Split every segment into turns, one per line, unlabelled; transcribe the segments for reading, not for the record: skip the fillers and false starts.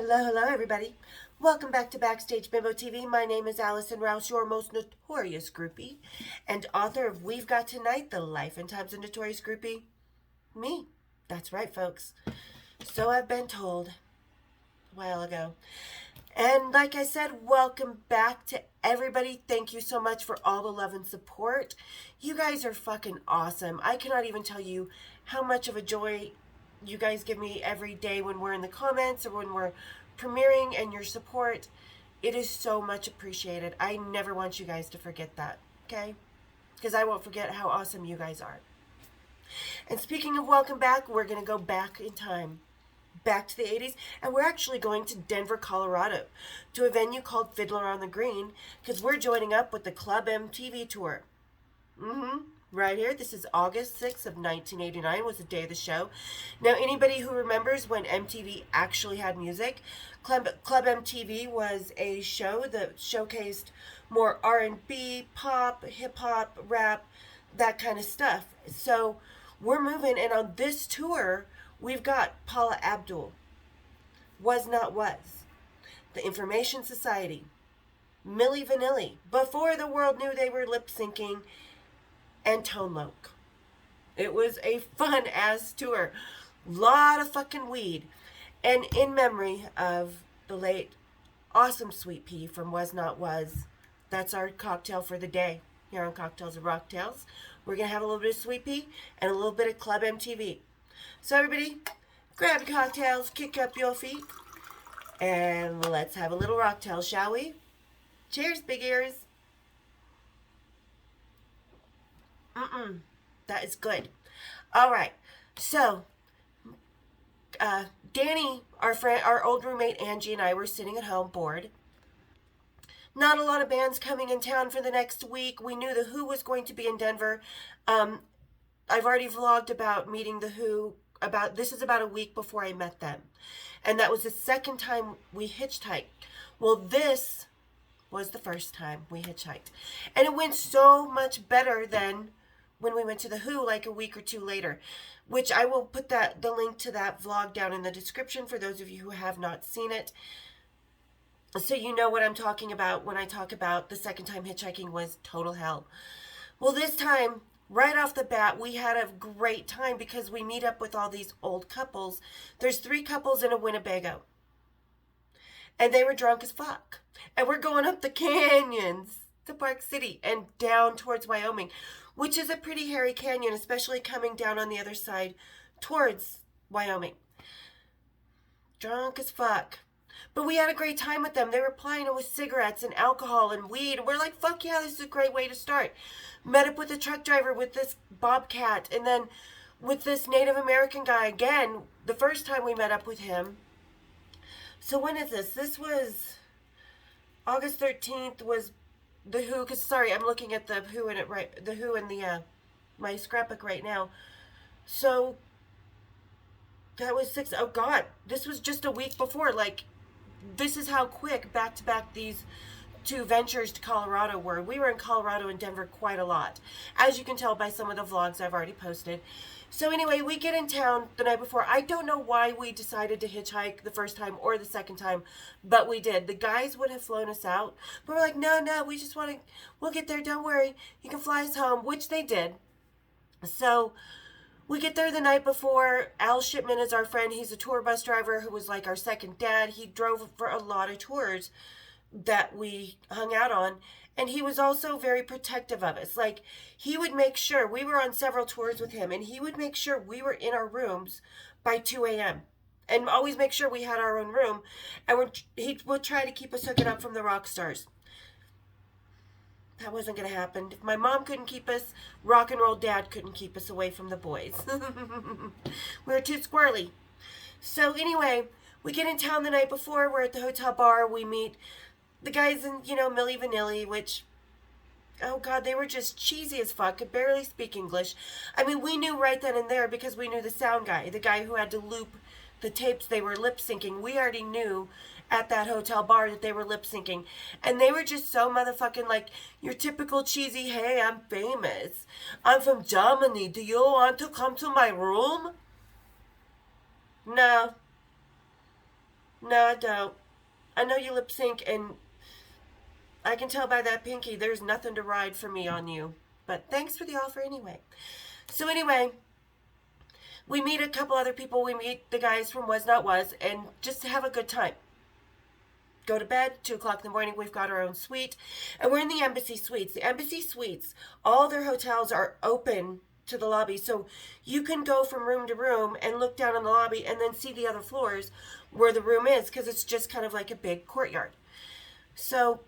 Hello, everybody. Welcome back to Backstage Bimbo TV. My name is Allison Rouse, your most notorious groupie, and author of We've Got Tonight, The Life and Times of Notorious Groupie. Me. That's right, folks. So I've been told a while ago. And like I said, welcome back to everybody. Thank you so much for all the love and support. You guys are fucking awesome. I cannot even tell you how much of a joy you guys give me every day when we're in the comments or when we're premiering, and your support. It is so much appreciated. I never want you guys to forget that, okay? Because I won't forget how awesome you guys are. And speaking of welcome back, we're going to go back in time. Back to the 80s, and we're actually going to Denver, Colorado, to a venue called Fiddler on the Green, because we're joining up with the Club MTV tour. Right here. This is August 6th of 1989 was the day of the show. Now, anybody who remembers when MTV actually had music, Club MTV was a show that showcased more R&B, pop, hip-hop, rap, that kind of stuff. So we're moving, and on this tour, we've got Paula Abdul, Was Not Was, The Information Society, Milli Vanilli, before the world knew they were lip-syncing, and Tone Loc. It was a fun-ass tour. Lot of fucking weed. And in memory of the late awesome Sweet Pea from Was Not Was, that's our cocktail for the day here on Cocktails and Rocktails. We're going to have a little bit of Sweet Pea and a little bit of Club MTV. So everybody, grab your cocktails, kick up your feet, and let's have a little rocktail, shall we? Cheers, big ears. That is good. All right. So, Danny, our old roommate Angie, and I were sitting at home bored. Not a lot of bands coming in town for the next week. We knew The Who was going to be in Denver. I've already vlogged about meeting The Who. This is about a week before I met them. And that was the second time we hitchhiked. Well, this was the first time we hitchhiked. And it went so much better than when we went to The Who like a week or two later, which I will put the link to that vlog down in the description for those of you who have not seen it, so you know what I'm talking about when I talk about the second time hitchhiking was total hell. Well, this time, right off the bat, we had a great time because we meet up with all these old couples. There's 3 couples in a Winnebago, and they were drunk as fuck. And we're going up the canyons to Park City and down towards Wyoming, which is a pretty hairy canyon, especially coming down on the other side towards Wyoming. Drunk as fuck. But we had a great time with them. They were plying it with cigarettes and alcohol and weed. We're like, fuck yeah, this is a great way to start. Met up with a truck driver with this bobcat, and then with this Native American guy again, the first time we met up with him. So when is this? This was August 13th was The Who, because sorry, I'm looking at The Who in it right, The Who in the my scrapbook right now. So that was 6. Oh God, this was just a week before. Like, this is how quick back to back these 2 ventures to Colorado were. We were in Colorado and Denver quite a lot, as you can tell by some of the vlogs I've already posted. So anyway, we get in town the night before. I don't know why we decided to hitchhike the first time or the second time, but we did. The guys would have flown us out, but we're like, no, we just want to, we'll get there, don't worry. You can fly us home, which they did. So we get there the night before. Al Shipman is our friend. He's a tour bus driver who was like our second dad. He drove for a lot of tours that we hung out on. And he was also very protective of us. Like, he would make sure, we were on several tours with him, and he would make sure we were in our rooms by 2 a.m. And always make sure we had our own room. And he would try to keep us hooking up from the rock stars. That wasn't going to happen. If my mom couldn't keep us, rock and roll dad couldn't keep us away from the boys. We were too squirrely. So anyway, we get in town the night before. We're at the hotel bar. We meet the guys in, Milli Vanilli, which, oh God, they were just cheesy as fuck, could barely speak English. I mean, we knew right then and there because we knew the sound guy, the guy who had to loop the tapes they were lip syncing. We already knew at that hotel bar that they were lip syncing. And they were just so motherfucking like your typical cheesy, hey, I'm famous. I'm from Germany. Do you want to come to my room? No. No, I don't. I know you lip sync, and I can tell by that pinky there's nothing to ride for me on you. But thanks for the offer anyway. So, anyway, we meet a couple other people. We meet the guys from Was Not Was, and just have a good time. Go to bed, 2 o'clock in the morning, we've got our own suite. And we're in the Embassy Suites. The Embassy Suites, all their hotels are open to the lobby. So you can go from room to room and look down in the lobby and then see the other floors where the room is, because it's just kind of like a big courtyard. So,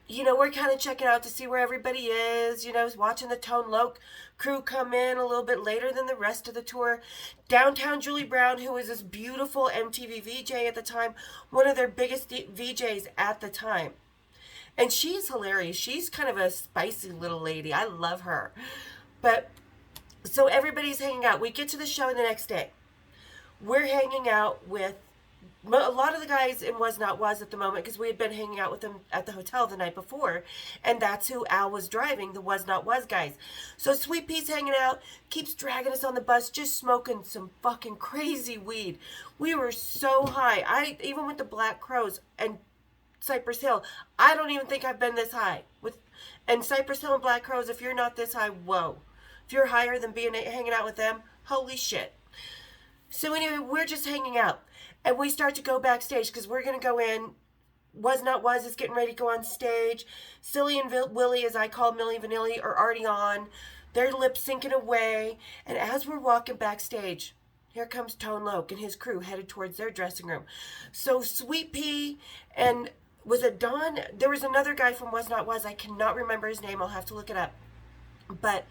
we're kind of checking out to see where everybody is, watching the Tone Loc crew come in a little bit later than the rest of the tour. Downtown Julie Brown, who was this beautiful MTV VJ at the time, one of their biggest VJs at the time. And she's hilarious. She's kind of a spicy little lady. I love her. But, so everybody's hanging out. We get to the show the next day. We're hanging out with a lot of the guys in Was Not Was at the moment, because we had been hanging out with them at the hotel the night before, and that's who Al was driving, the Was Not Was guys. So Sweet Pea's hanging out, keeps dragging us on the bus, just smoking some fucking crazy weed. We were so high. I even with the Black Crows and Cypress Hill, I don't even think I've been this high. And Cypress Hill and Black Crows, if you're not this high, whoa. If you're higher than hanging out with them, holy shit. So anyway, we're just hanging out. And we start to go backstage because we're going to go in. Was Not Was is getting ready to go on stage. Silly and Willie, as I call Milli Vanilli, are already on. They're lip syncing away. And as we're walking backstage, here comes Tone Loc and his crew headed towards their dressing room. So Sweet Pea and was it Don? There was another guy from Was Not Was. I cannot remember his name. I'll have to look it up. But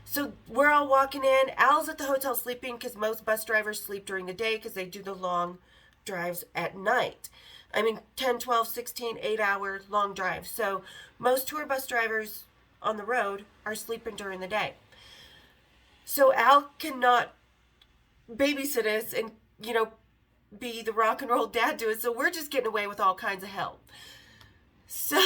so we're all walking in. Al's at the hotel sleeping because most bus drivers sleep during the day because they do the long drives at night. I mean, 10, 12, 16, 8-hour long drives. So most tour bus drivers on the road are sleeping during the day. So Al cannot babysit us and, be the rock and roll dad to us. So we're just getting away with all kinds of hell. So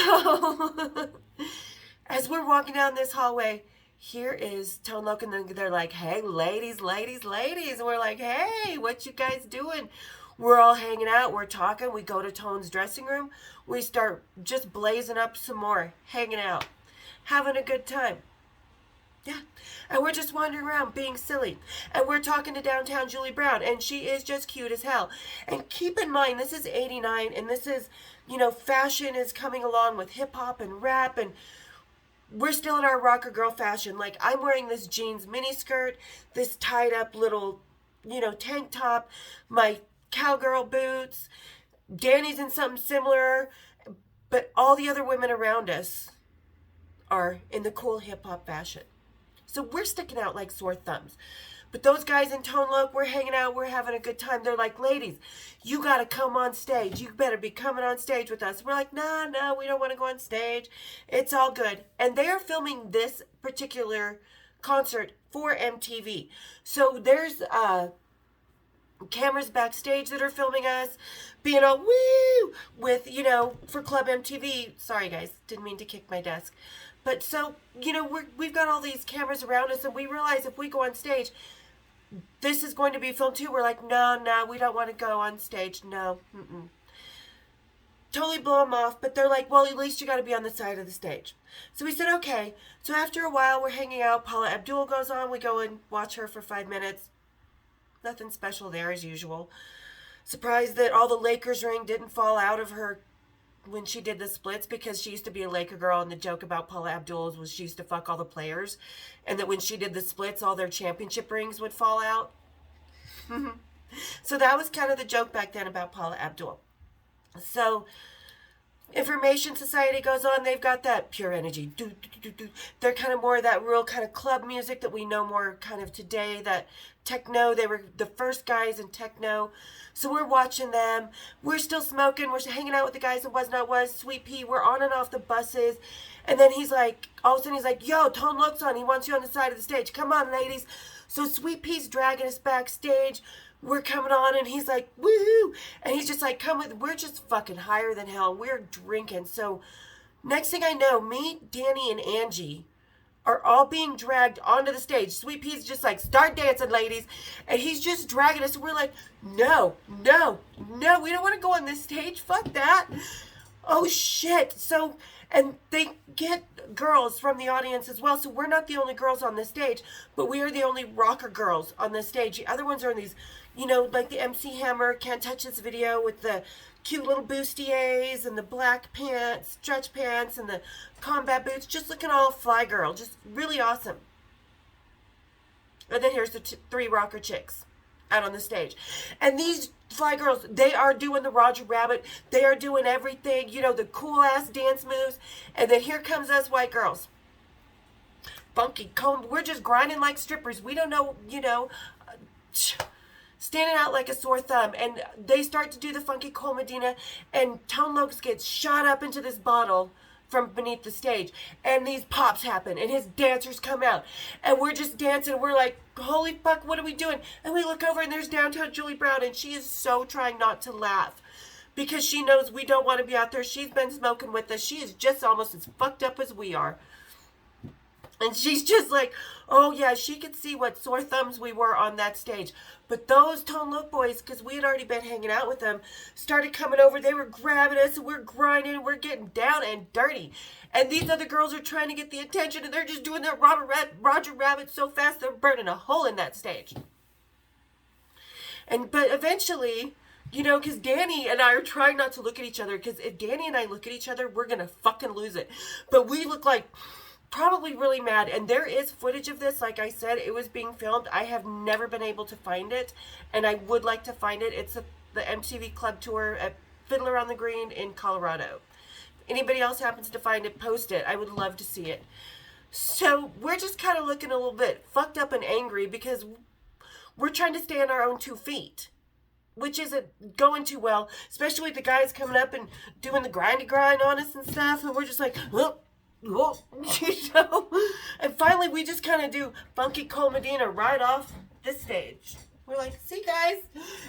as we're walking down this hallway, here is Tone Loc, and they're like, hey, ladies. And we're like, hey, what you guys doing? We're all hanging out. We're talking. We go to Tone's dressing room. We start just blazing up some more, hanging out, having a good time. Yeah. And we're just wandering around being silly. And we're talking to downtown Julie Brown, and she is just cute as hell. And keep in mind, this is 89, and this is, fashion is coming along with hip-hop and rap, and we're still in our rocker girl fashion. Like, I'm wearing this jeans mini skirt, this tied up little, tank top, my cowgirl boots. Danny's in something similar, but all the other women around us are in the cool hip hop fashion. So we're sticking out like sore thumbs. But those guys in Tone Loc, we're hanging out, we're having a good time. They're like, ladies, you got to come on stage. You better be coming on stage with us. We're like, no, we don't want to go on stage. It's all good. And they are filming this particular concert for MTV. So there's cameras backstage that are filming us, being all woo with, for Club MTV. Sorry, guys, didn't mean to kick my desk. But so, we've got all these cameras around us, and we realize if we go on stage, this is going to be filmed too. We're like, no, we don't want to go on stage. No. Totally blow them off, but they're like, well, at least you got to be on the side of the stage. So we said, okay. So after a while, we're hanging out. Paula Abdul goes on. We go and watch her for 5 minutes. Nothing special there as usual. Surprised that all the Lakers ring didn't fall out of her when she did the splits, because she used to be a Laker girl, and the joke about Paula Abdul was she used to fuck all the players, and that when she did the splits, all their championship rings would fall out. So that was kind of the joke back then about Paula Abdul. So Information Society goes on. They've got that pure energy. They're kind of more of that real kind of club music that we know more kind of today, that techno. They were the first guys in techno. So we're watching them. We're still smoking. We're hanging out with the guys that Was Not Was. Sweet Pea. We're on and off the buses. And then he's like, all of a sudden he's like, yo, Tone Loc's on. He wants you on the side of the stage. Come on, ladies. So Sweet Pea's dragging us backstage. We're coming on, and he's like, woohoo! And he's just like, come with, we're just fucking higher than hell. We're drinking. So next thing I know, me, Danny, and Angie are all being dragged onto the stage. Sweet Pea's just like, start dancing, ladies. And he's just dragging us. And we're like, no, no, no, we don't want to go on this stage. Fuck that. Oh, shit. So, and they get girls from the audience as well. So we're not the only girls on the stage, but we are the only rocker girls on the stage. The other ones are in these, you know, like the MC Hammer, Can't Touch This video with the cute little bustiers and the black pants, stretch pants, and the combat boots, just looking all fly girl, just really awesome. And then here's the three rocker chicks out on the stage. And these fly girls, they are doing the Roger Rabbit, they are doing everything, you know, the cool ass dance moves. And then here comes us white girls. Funky comb, we're just grinding like strippers. We don't know, you know, standing out like a sore thumb. And they start to do the funky Cole Medina, and Tone Loc gets shot up into this bottle from beneath the stage, and these pops happen, and his dancers come out, and we're just dancing. We're like, holy fuck, what are we doing? And we look over, and there's downtown Julie Brown, and she is so trying not to laugh because she knows we don't want to be out there. She's been smoking with us. She is just almost as fucked up as we are. And she's just like, oh yeah, she could see what sore thumbs we were on that stage. But those Tone Loc boys, because we had already been hanging out with them, started coming over. They were grabbing us, and we're grinding, we're getting down and dirty. And these other girls are trying to get the attention, and they're just doing their Roger Rabbit so fast they're burning a hole in that stage. But eventually, you know, because Danny and I are trying not to look at each other, because if Danny and I look at each other, we're going to fucking lose it. But we look like probably really mad, and there is footage of this. Like I said, it was being filmed. I have never been able to find it, and I would like to find it. It's the MTV Club Tour at Fiddler on the Green in Colorado. If anybody else happens to find it, post it. I would love to see it. So we're just kind of looking a little bit fucked up and angry because we're trying to stay on our own 2 feet, which isn't going too well, especially with the guys coming up and doing the grind on us and stuff, and we're just like, oh, you know. And finally we just kind of do funky Cole Medina right off the stage. We're like, see guys,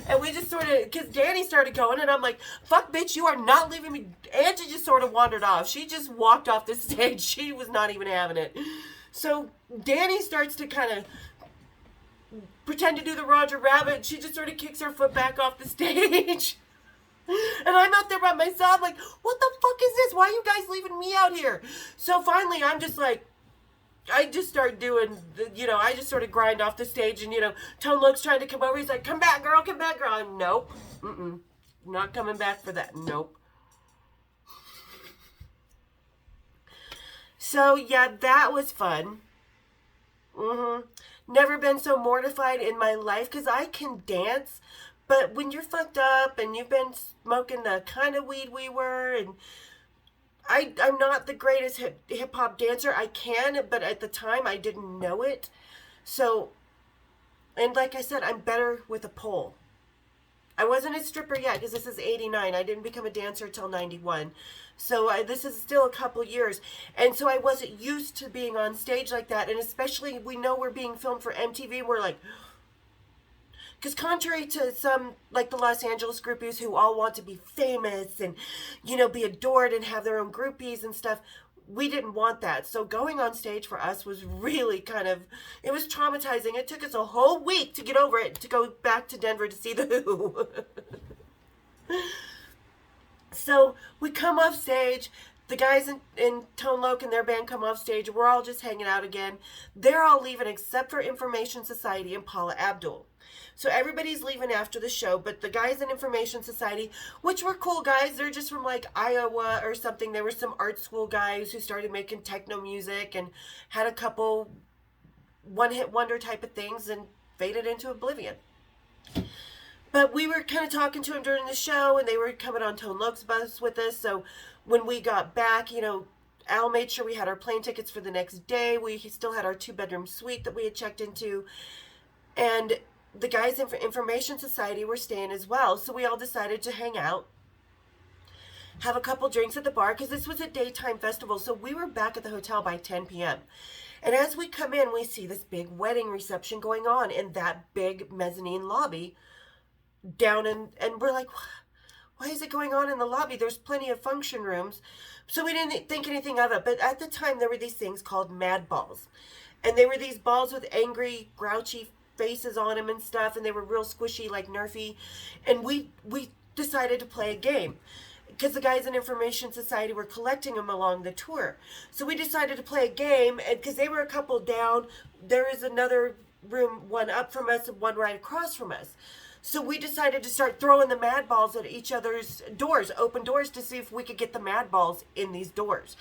and we just sort of, because Danny started going, and I'm like, fuck bitch, you are not leaving me. Angie just sort of wandered off. She just walked off the stage. She was not even having it. So Danny starts to kind of pretend to do the Roger Rabbit. She just sort of kicks her foot back off the stage. And I'm out there by myself like, what the fuck is this? Why are you guys leaving me out here? So finally, I'm just like, I just start doing, you know, I just sort of grind off the stage. And, you know, Tone Loc's trying to come over. He's like, come back, girl, come back, girl. I'm, nope. Not coming back for that. Nope. So, yeah, that was fun. Never been so mortified in my life because I can dance. But when you're fucked up and you've been smoking the kind of weed we were, and I'm not the greatest hip-hop dancer. I can, but at the time I didn't know it. So, and like I said, I'm better with a pole. I wasn't a stripper yet because this is 89. I didn't become a dancer until 91. So this is still a couple years. And so I wasn't used to being on stage like that. And especially, we know we're being filmed for MTV. We're like, because contrary to some, like the Los Angeles groupies who all want to be famous and, you know, be adored and have their own groupies and stuff, we didn't want that. So going on stage for us was really kind of, it was traumatizing. It took us a whole week to get over it, to go back to Denver to see the Who. So we come off stage. The guys in Tone Loc and their band come off stage. We're all just hanging out again. They're all leaving except for Information Society and Paula Abdul. So everybody's leaving after the show, but the guys in Information Society, which were cool guys, they're just from like Iowa or something. There were some art school guys who started making techno music and had a couple one-hit wonder type of things and faded into oblivion. But we were kind of talking to them during the show, and they were coming on Tone Loc's bus with us. So when we got back, you know, Al made sure we had our plane tickets for the next day. We still had our 2-bedroom suite that we had checked into. And the guys in Information Society were staying as well. So we all decided to hang out, have a couple drinks at the bar, because this was a daytime festival. So we were back at the hotel by 10 p.m. And as we come in, we see this big wedding reception going on in that big mezzanine lobby down in, and we're like, why is it going on in the lobby? There's plenty of function rooms. So we didn't think anything of it. But at the time, there were these things called mad balls. And they were these balls with angry, grouchy faces on them and stuff. And they were real squishy, like Nerfy. And we decided to play a game, because the guys in Information Society were collecting them along the tour. So we decided to play a game, and because they were a couple down, there is another room, one up from us and one right across from us. So we decided to start throwing the mad balls at each other's doors, open doors, to see if we could get the mad balls in these doors.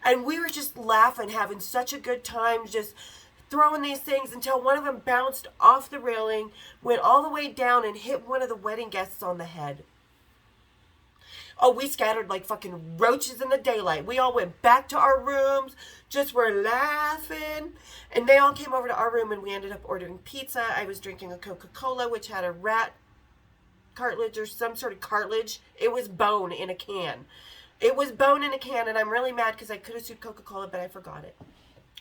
And we were just laughing, having such a good time, just throwing these things until one of them bounced off the railing, went all the way down, and hit one of the wedding guests on the head. Oh, we scattered like fucking roaches in the daylight. We all went back to our rooms, just were laughing. And they all came over to our room, and we ended up ordering pizza. I was drinking a Coca-Cola, which had a rat cartilage or some sort of cartilage. It was bone in a can. It was bone in a can, and I'm really mad because I could have sued Coca-Cola, but I forgot it.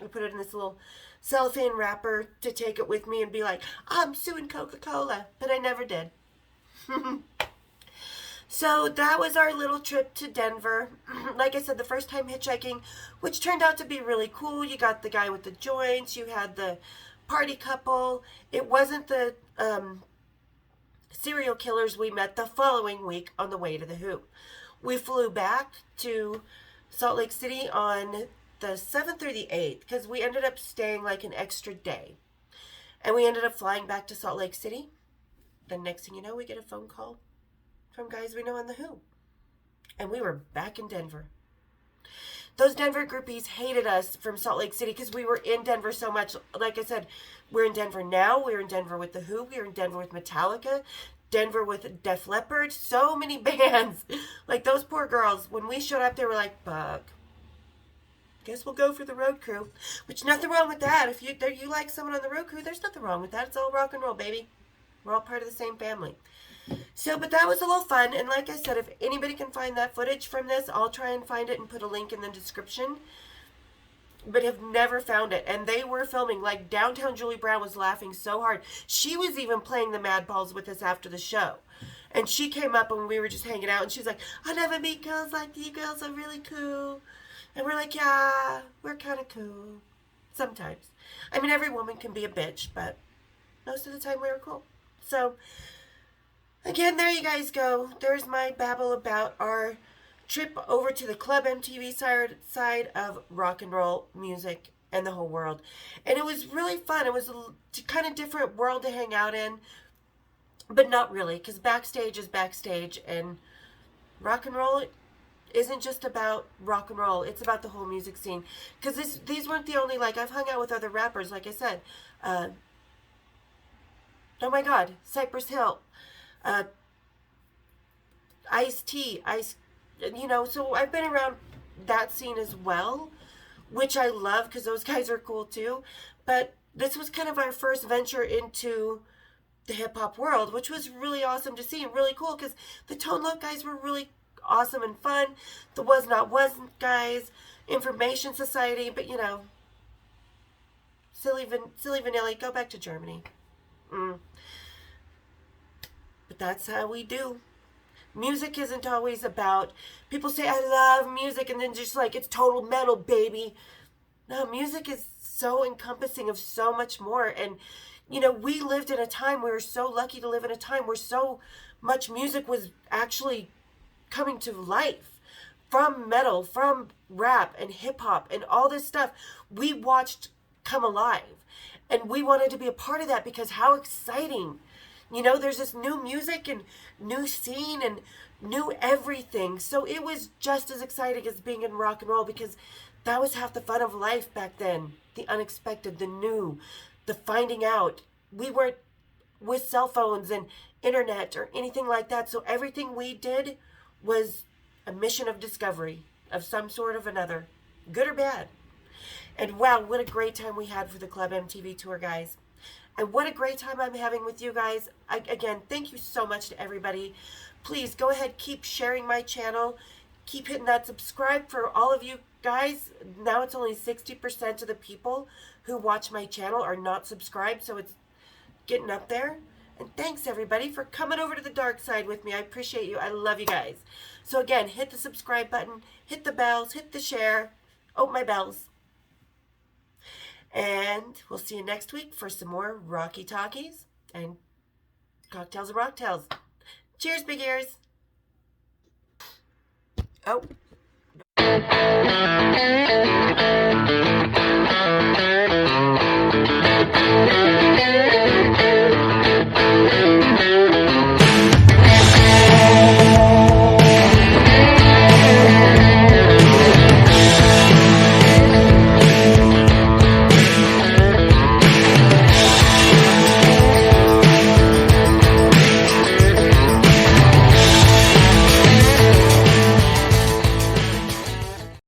I put it in this little cellophane wrapper to take it with me and be like, I'm suing Coca-Cola, but I never did. So that was our little trip to Denver. Like I said, the first time hitchhiking, which turned out to be really cool. You got the guy with the joints. You had the party couple. It wasn't the serial killers we met the following week on the way to the Who. We flew back to Salt Lake City on the 7th or the 8th, because we ended up staying like an extra day. And we ended up flying back to Salt Lake City. The next thing you know, we get a phone call from guys we know in the Who. And we were back in Denver. Those Denver groupies hated us from Salt Lake City because we were in Denver so much. Like I said, we're in Denver now. We're in Denver with the Who. We're in Denver with Metallica. Denver with Def Leppard. So many bands. Like those poor girls, when we showed up, they were like, fuck, guess we'll go for the road crew. Which, nothing wrong with that. If you like someone on the road crew, there's nothing wrong with that. It's all rock and roll, baby. We're all part of the same family. So, but that was a little fun. And like I said, if anybody can find that footage from this, I'll try and find it and put a link in the description. But have never found it. And they were filming, like downtown Julie Brown was laughing so hard. She was even playing the mad balls with us after the show. And she came up and we were just hanging out. And she's like, I never meet girls like you. Girls are really cool. And we're like, yeah, we're kind of cool. Sometimes. I mean, every woman can be a bitch, but most of the time we were cool. So, again, there you guys go. There's my babble about our trip over to the Club MTV side of rock and roll music and the whole world. And it was really fun. It was a kind of different world to hang out in, but not really, because Backstage is Backstage, and rock and roll isn't just about rock and roll. It's about the whole music scene. Because these weren't the only, like, I've hung out with other rappers, like I said. Oh my God, Cypress Hill. Ice-T, so I've been around that scene as well, which I love because those guys are cool too. But this was kind of our first venture into the hip-hop world, which was really awesome to see and really cool because the Tone Loc guys were really awesome and fun. The Was Not Wasn't guys, Information Society, but Silly Vanilli, go back to Germany. But that's how we do. Music isn't always about, people say, I love music, and then just like, it's total metal, baby. No, music is so encompassing of so much more. And, we lived in a time, we were so lucky to live in a time where so much music was actually coming to life. From metal, from rap and hip hop and all this stuff, we watched come alive. And we wanted to be a part of that because how exciting. There's this new music and new scene and new everything. So it was just as exciting as being in rock and roll because that was half the fun of life back then. The unexpected, the new, the finding out. We weren't with cell phones and internet or anything like that. So everything we did was a mission of discovery of some sort of another, good or bad. And wow, what a great time we had for the Club MTV tour, guys. And what a great time I'm having with you guys. Again, thank you so much to everybody. Please go ahead, keep sharing my channel. Keep hitting that subscribe for all of you guys. Now it's only 60% of the people who watch my channel are not subscribed, so it's getting up there. And thanks, everybody, for coming over to the dark side with me. I appreciate you. I love you guys. So, again, hit the subscribe button, hit the bells, hit the share. Oh, my bells. And we'll see you next week for some more Rocky Talkies and Cocktails and Rocktails. Cheers, big ears. Oh.